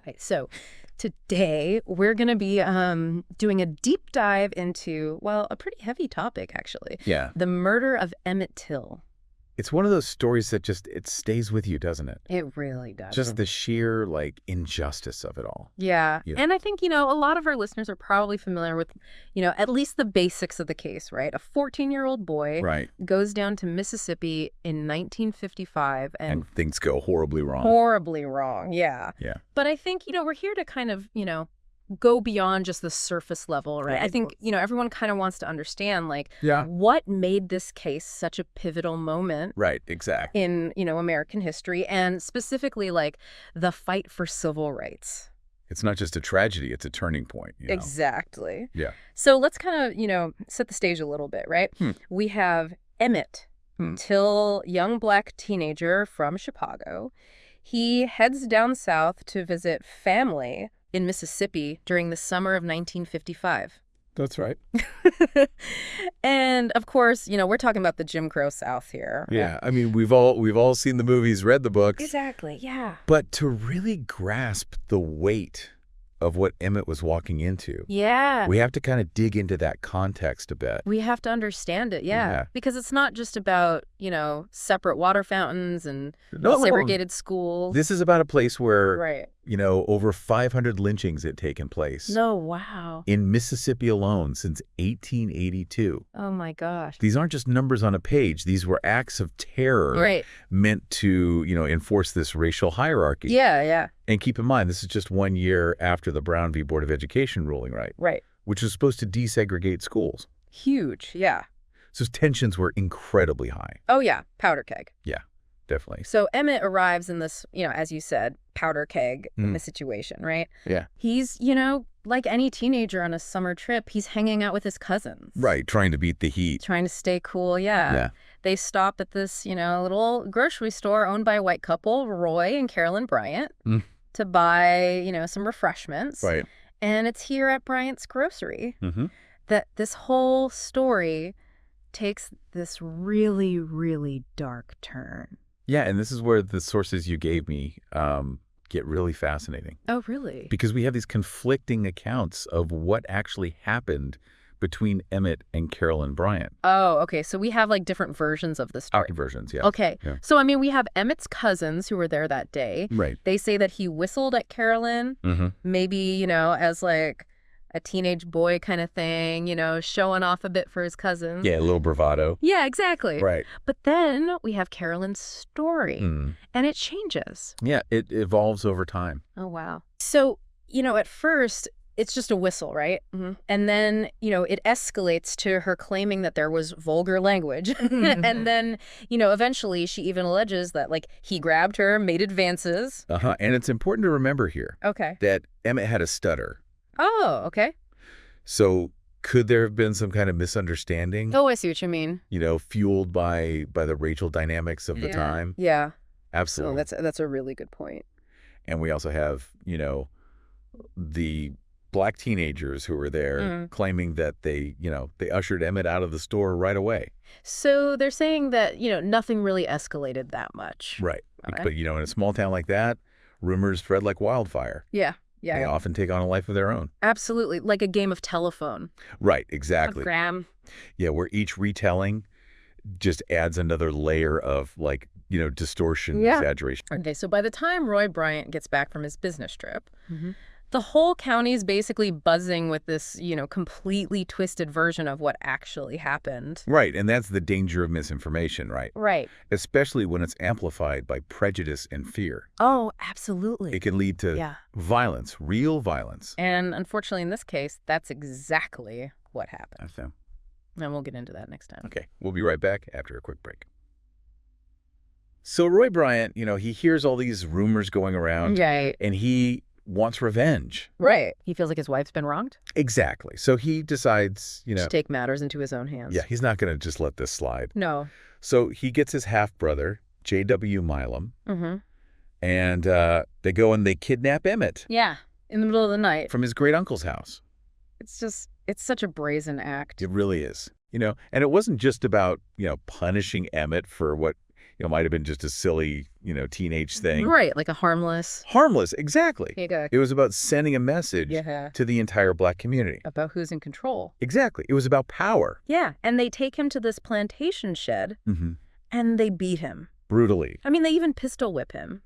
right. So today we're going to be doing a deep dive into, well, a pretty heavy topic, actually. Yeah. The murder of Emmett Till. It's one of those stories that just, it stays with you, doesn't it? It really does. Just the sheer, like, injustice of it all. Yeah. Yeah. And I think, a lot of our listeners are probably familiar with, at least the basics of the case, right? A 14-year-old boy Right. goes down to Mississippi in 1955 And things go horribly wrong. horribly wrong. Yeah. Yeah. But I think, we're here to kind of, go beyond just the surface level, right? I think, everyone kind of wants to understand, like, Yeah. what made this case such a pivotal moment Right, exactly. in, American history, and specifically, like, the fight for civil rights. It's not just a tragedy, it's a turning point. Exactly. Yeah. So let's kind of, set the stage a little bit, right? We have Emmett Till, young black teenager from Chicago. He heads down south to visit family in Mississippi during the summer of 1955. That's right. And of course, we're talking about the Jim Crow South here. Yeah, I mean, we've all seen the movies, read the books. Exactly, yeah. But to really grasp the weight of what Emmet was walking into, Yeah. we have to kind of dig into that context a bit. We have to understand it, Yeah. Because it's not just about, separate water fountains and No. segregated schools. This is about a place where, Right. Over 500 lynchings had taken place. No, wow. In Mississippi alone since 1882. Oh, my gosh. These aren't just numbers on a page. These were acts of terror Right. meant to, enforce this racial hierarchy. Yeah, yeah. And keep in mind, this is just 1 year after the Brown v. Board of Education ruling, right? Right. Which was supposed to desegregate schools. Huge, yeah. So tensions were incredibly high. Oh, yeah, powder keg. Yeah, definitely. So Emmet arrives in this, as you said, powder keg in the situation, right? Yeah. He's, like any teenager on a summer trip, he's hanging out with his cousins. Right, trying to beat the heat. Trying to stay cool, yeah. Yeah. They stop at this, little grocery store owned by a white couple, Roy and Carolyn Bryant, to buy, some refreshments. Right. And it's here at Bryant's Grocery Mm-hmm. that this whole story takes this really, really dark turn. Yeah, and this is where the sources you gave me get really fascinating. Oh, really? Because we have these conflicting accounts of what actually happened between Emmet and Carolyn Bryant. Oh, okay. So we have like different versions of the story. Versions, yeah. Okay. Yeah. So, I mean, we have Emmett's cousins who were there that day. Right. They say that he whistled at Carolyn, maybe, as like a teenage boy kind of thing, showing off a bit for his cousins. Yeah, a little bravado. Yeah, exactly. Right. But then we have Carolyn's story, and it changes. Yeah, it evolves over time. Oh, wow. So, at first, it's just a whistle, right? And then, it escalates to her claiming that there was vulgar language. And then, eventually she even alleges that, like, he grabbed her, made advances. And it's important to remember here that Emmet had a stutter. Oh, okay. So could there have been some kind of misunderstanding? Oh, I see what you mean. Fueled by the racial dynamics of the time? Yeah. Absolutely. Oh, that's a really good point. And we also have, the black teenagers who were there claiming that they ushered Emmet out of the store right away. So they're saying that, nothing really escalated that much. Right. Okay. But, in a small town like that, rumors spread like wildfire. Yeah. Yeah. They often take on a life of their own. Absolutely. Like a game of telephone. Right. Exactly. Graham. Yeah, where each retelling just adds another layer of, like, distortion, exaggeration. Okay, so by the time Roy Bryant gets back from his business trip, the whole county is basically buzzing with this, completely twisted version of what actually happened. Right, and that's the danger of misinformation, right? Right. Especially when it's amplified by prejudice and fear. Oh, absolutely. It can lead to violence, real violence. And unfortunately, in this case, that's exactly what happened. So. And we'll get into that next time. Okay, we'll be right back after a quick break. So Roy Bryant, he hears all these rumors going around. Right. And he wants revenge. Right. He feels like his wife's been wronged. Exactly. So he decides, to take matters into his own hands. Yeah, he's not going to just let this slide. No. So he gets his half-brother, J.W. Milam, and they go and they kidnap Emmet. Yeah, in the middle of the night. From his great-uncle's house. It's such a brazen act. It really is. And it wasn't just about, punishing Emmet for what might have been just a silly, teenage thing. Right, like a harmless. Harmless, exactly. Yeah. It was about sending a message to the entire Black community. About who's in control. Exactly. It was about power. Yeah, and they take him to this plantation shed, and they beat him. Brutally. I mean, they even pistol whip him.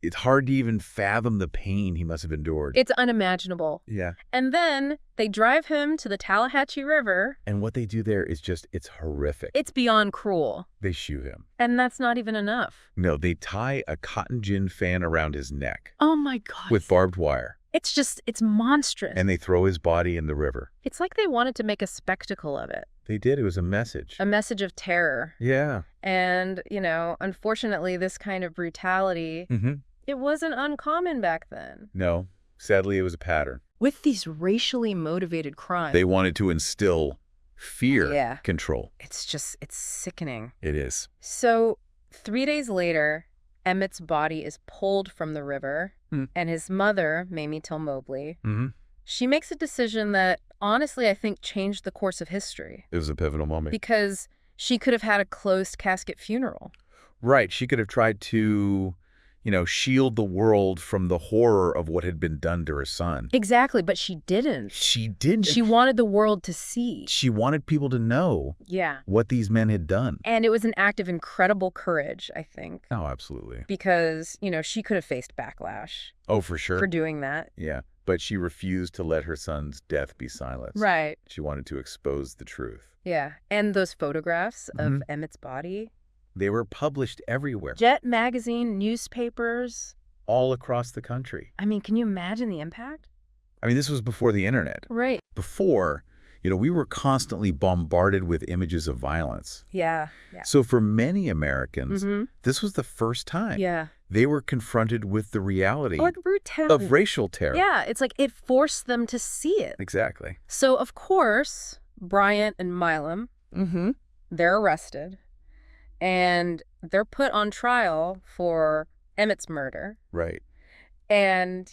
It's hard to even fathom the pain he must have endured. It's unimaginable. Yeah. And then they drive him to the Tallahatchie River. And what they do there is it's horrific. It's beyond cruel. They shoot him. And that's not even enough. No, they tie a cotton gin fan around his neck. Oh, my God. With barbed wire. It's monstrous. And they throw his body in the river. It's like they wanted to make a spectacle of it. They did. It was a message. A message of terror. Yeah. And, unfortunately, this kind of brutality, it wasn't uncommon back then. No. Sadly, it was a pattern. With these racially motivated crimes. They wanted to instill fear control. It's sickening. It is. So 3 days later, Emmett's body is pulled from the river, and his mother, Emmett Till Mobley, she makes a decision that, honestly, I think changed the course of history. It was a pivotal moment. Because she could have had a closed casket funeral. Right. She could have tried to, shield the world from the horror of what had been done to her son. Exactly, but she didn't. She didn't. She wanted the world to see. She wanted people to know what these men had done. And it was an act of incredible courage, I think. Oh, absolutely. Because, she could have faced backlash. Oh, for sure. For doing that. Yeah. But she refused to let her son's death be silenced. Right. She wanted to expose the truth. Yeah. And those photographs of Emmett's body. They were published everywhere. Jet magazine, newspapers. All across the country. I mean, can you imagine the impact? I mean, this was before the internet. Right. Before, we were constantly bombarded with images of violence. Yeah. So for many Americans, this was the first time. They were confronted with the reality of racial terror. Yeah, it's like it forced them to see it. Exactly. So, of course, Bryant and Milam, they're arrested, and they're put on trial for Emmett's murder. Right. And,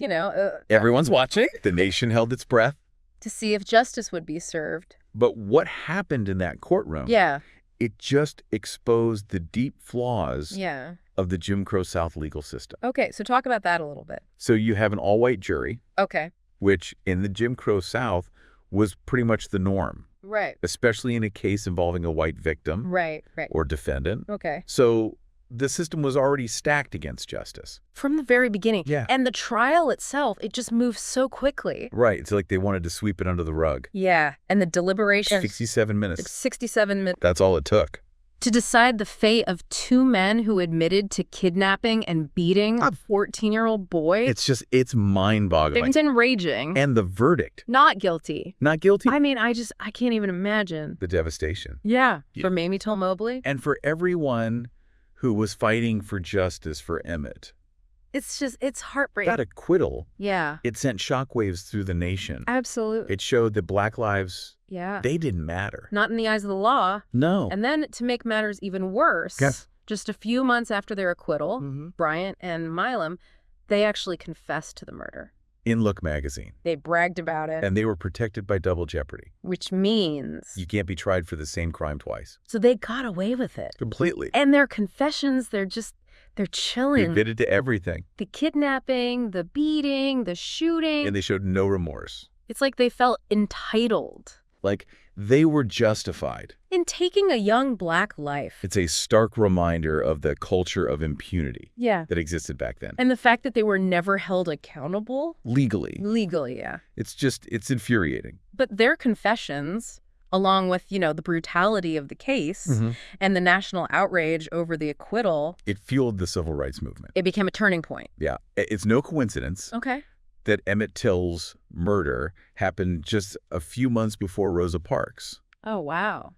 everyone's watching. The nation held its breath. To see if justice would be served. But what happened in that courtroom? Yeah. It just exposed the deep flaws of the Jim Crow South legal system. Okay, so talk about that a little bit. So you have an all-white jury. Okay. Which in the Jim Crow South was pretty much the norm. Right. Especially in a case involving a white victim. Right. Or defendant. Okay. So the system was already stacked against justice. From the very beginning. Yeah. And the trial itself, it just moves so quickly. Right. It's like they wanted to sweep it under the rug. Yeah. And the deliberations. 67 minutes. 67 minutes. That's all it took. To decide the fate of two men who admitted to kidnapping and beating a 14-year-old boy. It's mind-boggling. It's enraging. And the verdict. Not guilty. Not guilty. I mean, I can't even imagine. The devastation. Yeah. For Emmett Till Mobley. And for everyone who was fighting for justice for Emmet. It's heartbreaking. That acquittal. Yeah. It sent shockwaves through the nation. Absolutely. It showed that Black lives, they didn't matter. Not in the eyes of the law. No. And then to make matters even worse, just a few months after their acquittal, Bryant and Milam, they actually confessed to the murder. In Look magazine. They bragged about it. And they were protected by double jeopardy. Which means you can't be tried for the same crime twice. So they got away with it. Completely. And their confessions, they're chilling. They admitted to everything. The kidnapping, the beating, the shooting. And they showed no remorse. It's like they felt entitled. Like they were justified. In taking a young Black life. It's a stark reminder of the culture of impunity that existed back then. And the fact that they were never held accountable. Legally. Legally, yeah. It's infuriating. But their confessions, along with, the brutality of the case and the national outrage over the acquittal. It fueled the civil rights movement. It became a turning point. Yeah. It's no coincidence. Okay. That Emmett Till's murder happened just a few months before Rosa Parks. Oh, wow.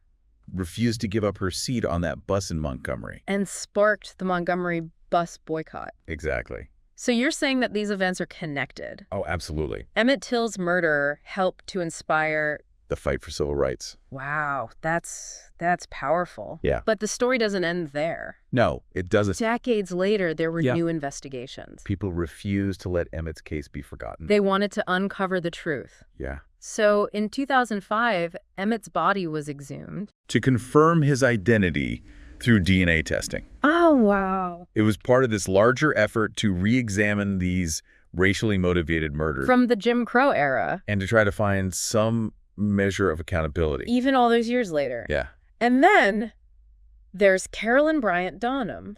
Refused to give up her seat on that bus in Montgomery. And sparked the Montgomery bus boycott. Exactly. So you're saying that these events are connected? Oh, absolutely. Emmett Till's murder helped to inspire the fight for civil rights. Wow, that's powerful. Yeah. But the story doesn't end there. No, it doesn't. Decades later, there were new investigations. People refused to let Emmett's case be forgotten. They wanted to uncover the truth. Yeah. So in 2005, Emmett's body was exhumed. To confirm his identity, through DNA testing. Oh, wow. It was part of this larger effort to re-examine these racially motivated murders. From the Jim Crow era. And to try to find some measure of accountability. Even all those years later. Yeah. And then there's Carolyn Bryant Donham.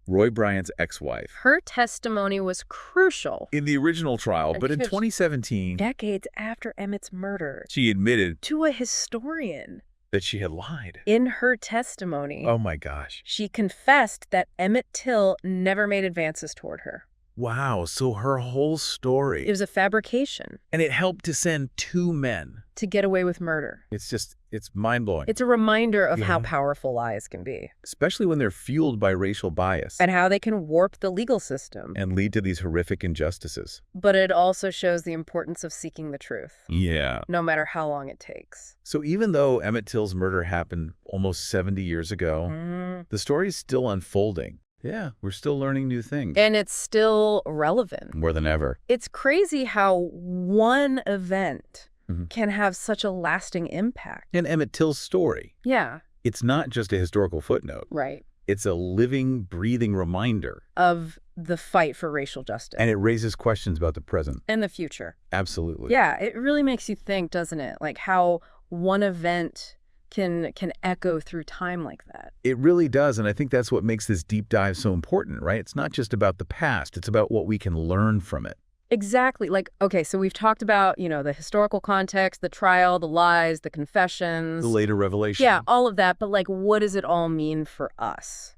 Roy Bryant's ex-wife. Her testimony was crucial. In the original trial, but in 2017... decades after Emmett's murder. She admitted... to a historian. that she had lied. In her testimony. Oh my gosh. She confessed that Emmett Till never made advances toward her. Wow, so her whole story... it was a fabrication. And it helped to send 2 men... to get away with murder. It's mind-blowing. It's a reminder of how powerful lies can be. Especially when they're fueled by racial bias. And how they can warp the legal system. And lead to these horrific injustices. But it also shows the importance of seeking the truth. Yeah. No matter how long it takes. So even though Emmett Till's murder happened almost 70 years ago, the story's still unfolding. Yeah, we're still learning new things. And it's still relevant. More than ever. It's crazy how one event can have such a lasting impact. And Emmett Till's story. Yeah. It's not just a historical footnote. Right. It's a living, breathing reminder. Of the fight for racial justice. And it raises questions about the present. And the future. Absolutely. Yeah, it really makes you think, doesn't it? Like how one event can echo through time like that. It really does, and I think that's what makes this deep dive so important, right? It's not just about the past, it's about what we can learn from it. Exactly. Like, okay, so we've talked about, the historical context, the trial, the lies, the confessions. The later revelation. Yeah, all of that, but like, what does it all mean for us?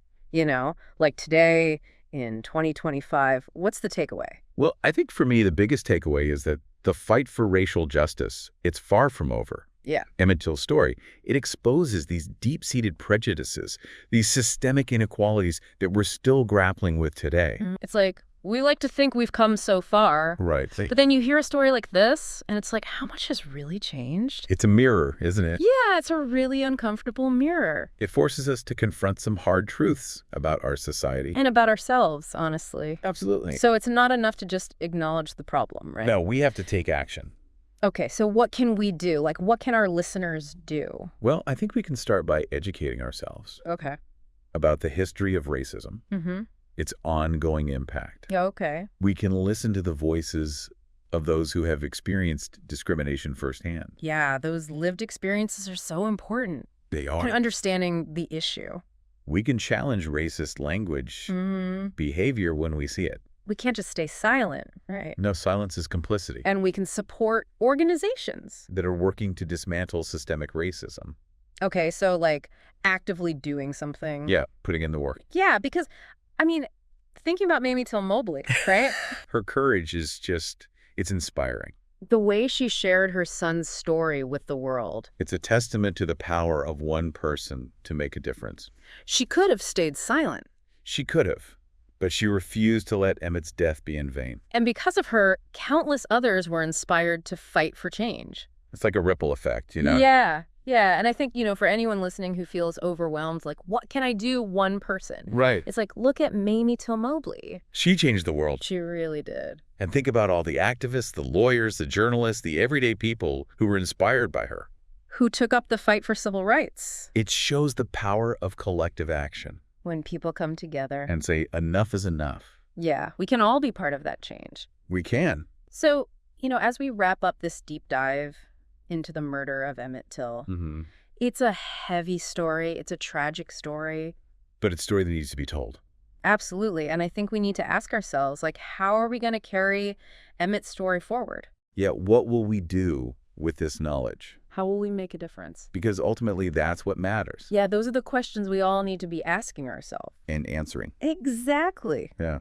Like today, in 2025, what's the takeaway? Well, I think for me, the biggest takeaway is that the fight for racial justice, it's far from over. Yeah. Emmett Till's story, it exposes these deep-seated prejudices, these systemic inequalities that we're still grappling with today. It's like, we like to think we've come so far. Right. But then you hear a story like this, and it's like, how much has really changed? It's a mirror, isn't it? Yeah, it's a really uncomfortable mirror. It forces us to confront some hard truths about our society. And about ourselves, honestly. Absolutely. So it's not enough to just acknowledge the problem, right? No, we have to take action. Okay, so what can we do? Like, what can our listeners do? Well, I think we can start by educating ourselves. Okay. About the history of racism, its ongoing impact. Yeah, okay. We can listen to the voices of those who have experienced discrimination firsthand. Yeah, those lived experiences are so important. They are. Kind of understanding the issue. We can challenge racist language, behavior when we see it. We can't just stay silent, right? No, silence is complicity. And we can support organizations that are working to dismantle systemic racism. Okay, so like actively doing something. Yeah, putting in the work. Yeah, because, thinking about Emmett Till Mobley, right? Her courage is it's inspiring. The way she shared her son's story with the world. It's a testament to the power of one person to make a difference. She could have stayed silent. She could have. But she refused to let Emmett's death be in vain. And because of her, countless others were inspired to fight for change. It's like a ripple effect, Yeah. Yeah. And I think, for anyone listening who feels overwhelmed, like, what can I do? One person. Right. It's like, look at Emmett Till Mobley. She changed the world. She really did. And think about all the activists, the lawyers, the journalists, the everyday people who were inspired by her. Who took up the fight for civil rights. It shows the power of collective action. When people come together. And say, enough is enough. Yeah, we can all be part of that change. We can. So, as we wrap up this deep dive into the murder of Emmett Till, it's a heavy story. It's a tragic story. But it's a story that needs to be told. Absolutely. And I think we need to ask ourselves, like, how are we going to carry Emmett's story forward? Yeah, what will we do with this knowledge? How will we make a difference? Because ultimately, that's what matters. Yeah, those are the questions we all need to be asking ourselves. And answering. Exactly. Yeah.